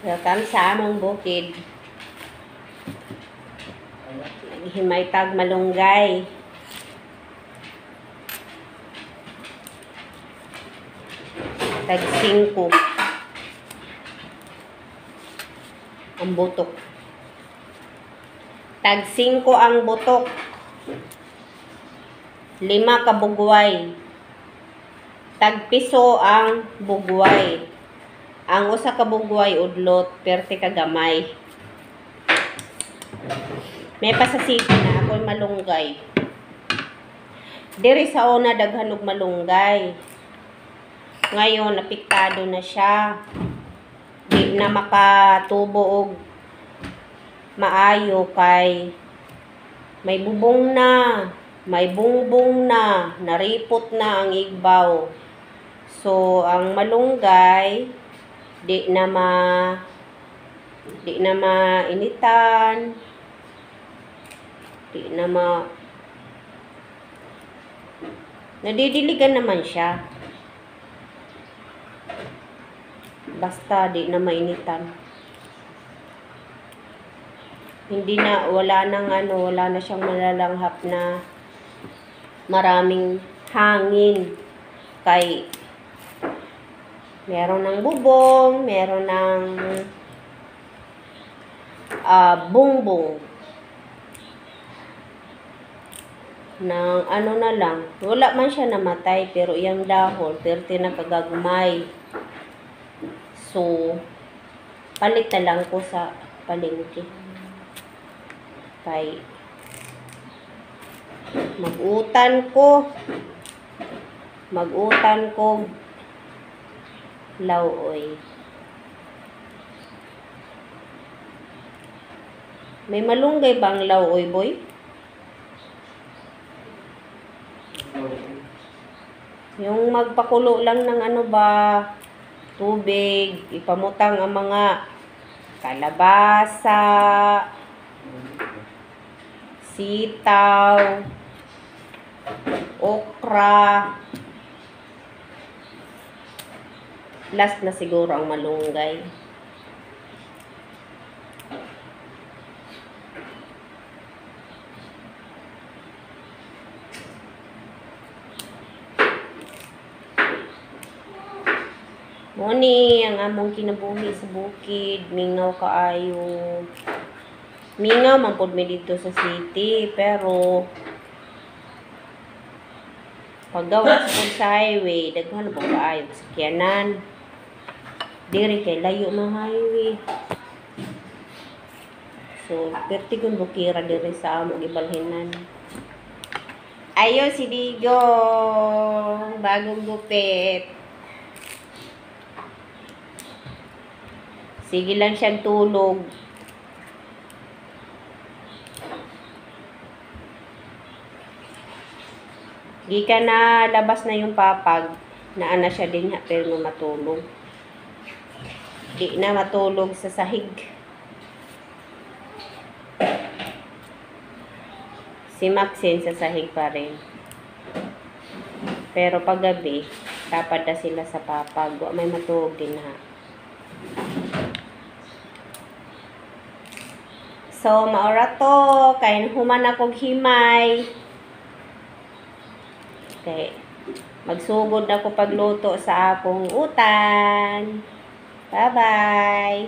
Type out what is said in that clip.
Welcome sa among bukid. Naghimay tag malunggay. Tag 5 ang butok. Tag 5 ang butok. 5 ka bugway. Tag piso ang bugway. Ang usa ka bugway udlot, perte ka gamay. May pasasiki na ako'y malunggay. Diri sa una daghan og malunggay. Ngayon napiktado na siya. Di na makatubo og maayo kay may bubong na, may bungbong na, naripot na ang igbaw. So ang malunggay di na mainitan, di na nadidiligan naman siya. Basta di na mainitan. Hindi na, wala na siyang malalanghap na maraming hangin. Kay meron ng bubong, meron ng bungbong. Nang ano na lang, wala man siya namatay, pero iyang dahon, perte na kagagumay. So, palit na lang ko sa palengke. Kay mag-utan ko lauoy. May malunggay bang lauoy, boy? Yung magpakulo lang ng ano ba, tubig, ipamutang ang mga kalabasa, sitaw, okra. Last na siguro ang malunggay. Muni ang among kinabuhi sa bukid, mingaw kaayo. Mingaw man pod mi dito sa city, pero paggawas po sa highway, daghan po kaayo sakyanan. Diri kay layo man highway. So, pertigon bukira diri sa among ibalhinan. Ayo si Digong, bagong gupit. Sige lang siyang tulog. Gika na labas na yung papag. Naana siya din ha, pero matulog. Di na matulog sa sahig. Si Maxine sa sahig pa rin. Pero paggabi, dapat na sila sa papag. May matulog din ha. So, maura to. Kaya human akong himay. Okay. Magsugod ako pagluto sa akong utan. Bye-bye.